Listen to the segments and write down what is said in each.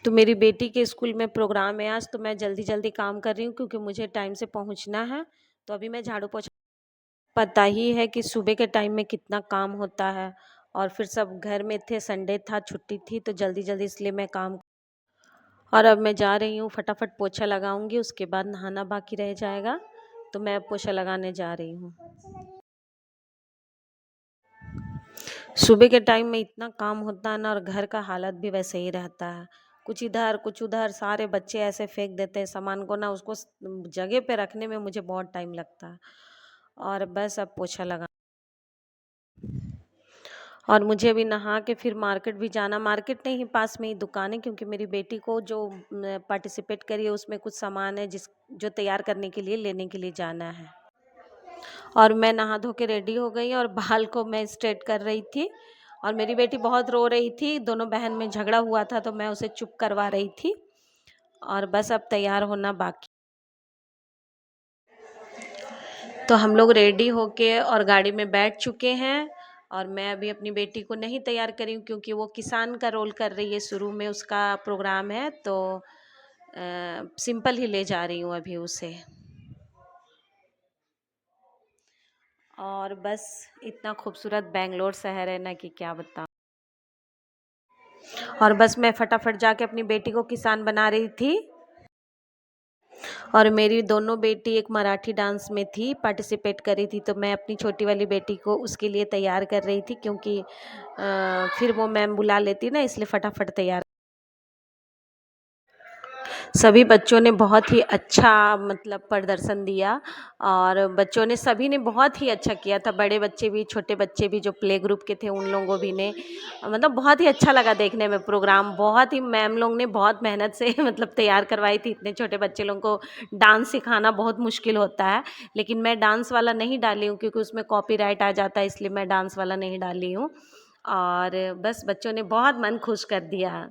तो मेरी बेटी के स्कूल में प्रोग्राम है आज, तो मैं जल्दी जल्दी काम कर रही हूँ क्योंकि मुझे टाइम से पहुँचना है। तो अभी मैं झाड़ू पोछा, पता ही है कि सुबह के टाइम में कितना काम होता है। और फिर सब घर में थे, संडे था, छुट्टी थी, तो जल्दी जल्दी इसलिए मैं काम। और अब मैं जा रही हूँ, फटाफट पोछा लगाऊंगी, उसके बाद नहाना बाकी रह जाएगा। तो मैं अब पोछा लगाने जा रही हूँ। सुबह के टाइम में इतना काम होता है ना, और घर का हालत भी वैसे ही रहता है। कुछ इधर कुछ उधर, सारे बच्चे ऐसे फेंक देते हैं सामान को ना, उसको जगह पे रखने में मुझे बहुत टाइम लगता है। और बस अब पोछा लगा, और मुझे अभी नहा के फिर मार्केट भी जाना। मार्केट नहीं, पास में ही दुकान है, क्योंकि मेरी बेटी को जो पार्टिसिपेट करी है उसमें कुछ सामान है जिस जो तैयार करने के लिए लेने के लिए जाना है। और मैं नहा धो के रेडी हो गई और बाल को मैं स्ट्रेट कर रही थी। और मेरी बेटी बहुत रो रही थी, दोनों बहन में झगड़ा हुआ था तो मैं उसे चुप करवा रही थी। और बस अब तैयार होना बाकी। तो हम लोग रेडी होके और गाड़ी में बैठ चुके हैं। और मैं अभी अपनी बेटी को नहीं तैयार करी हूँ क्योंकि वो किसान का रोल कर रही है, शुरू में उसका प्रोग्राम है, तो सिंपल ही ले जा रही हूँ अभी उसे। और बस इतना खूबसूरत बेंगलोर शहर है ना कि क्या बताऊँ। और बस मैं फटाफट जाके अपनी बेटी को किसान बना रही थी। और मेरी दोनों बेटी एक मराठी डांस में थी, पार्टिसिपेट करी थी, तो मैं अपनी छोटी वाली बेटी को उसके लिए तैयार कर रही थी, क्योंकि फिर वो मैम बुला लेती ना, इसलिए फटाफट तैयार। सभी बच्चों ने बहुत ही अच्छा मतलब प्रदर्शन दिया। और बच्चों ने, सभी ने बहुत ही अच्छा किया था, बड़े बच्चे भी, छोटे बच्चे भी, जो प्ले ग्रुप के थे उन लोगों भी ने, मतलब बहुत ही अच्छा लगा देखने में प्रोग्राम। बहुत ही मैम लोग ने बहुत मेहनत से मतलब तैयार करवाई थी। इतने छोटे बच्चे लोगों को डांस सिखाना बहुत मुश्किल होता है, लेकिन मैं डांस वाला नहीं डाली हूँ क्योंकि उसमें कॉपीराइट आ जाता है, इसलिए मैं डांस वाला नहीं डाली हूँ। और बस बच्चों ने बहुत मन खुश कर दिया।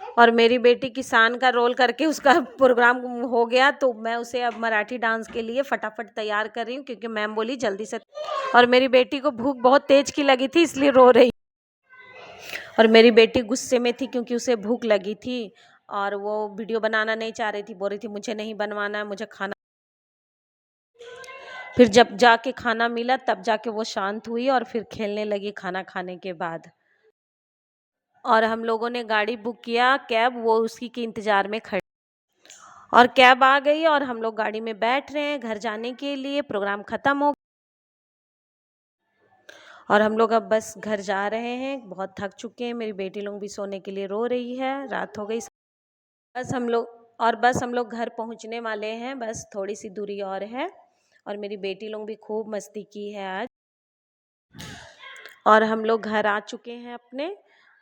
और मेरी बेटी किसान का रोल करके उसका प्रोग्राम हो गया, तो मैं उसे अब मराठी डांस के लिए फटाफट तैयार कर रही हूँ क्योंकि मैम बोली जल्दी से। और मेरी बेटी को भूख बहुत तेज की लगी थी, इसलिए रो रही। और मेरी बेटी गुस्से में थी क्योंकि उसे भूख लगी थी, और वो वीडियो बनाना नहीं चाह रही थी, बोल रही थी मुझे नहीं बनवाना है, मुझे खाना। फिर जब जाके खाना मिला तब जाके वो शांत हुई और फिर खेलने लगी खाना खाने के बाद। और हम लोगों ने गाड़ी बुक किया, कैब, वो उसी के इंतज़ार में खड़ी। और कैब आ गई और हम लोग गाड़ी में बैठ रहे हैं घर जाने के लिए। प्रोग्राम ख़त्म हो, और हम लोग अब बस घर जा रहे हैं, बहुत थक चुके हैं। मेरी बेटी लोग भी सोने के लिए रो रही है, रात हो गई। बस हम लोग घर पहुंचने वाले हैं, बस थोड़ी सी दूरी और है। और मेरी बेटी लोग भी खूब मस्ती की है आज। और हम लोग घर आ चुके हैं अपने।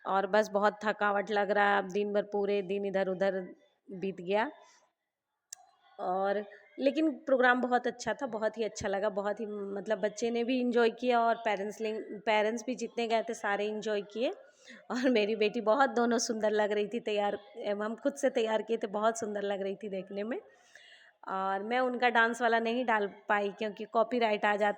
और बस बहुत थकावट लग रहा है, अब दिन भर पूरे दिन इधर उधर बीत गया। और लेकिन प्रोग्राम बहुत अच्छा था, बहुत ही अच्छा लगा, बहुत ही मतलब बच्चे ने भी इंजॉय किया और पेरेंट्स भी जितने गए थे सारे इंजॉय किए। और मेरी बेटी बहुत दोनों सुंदर लग रही थी तैयार, हम खुद से तैयार किए थे, बहुत सुंदर लग रही थी देखने में। और मैं उनका डांस वाला नहीं डाल पाई क्योंकि कॉपीराइट आ जाता।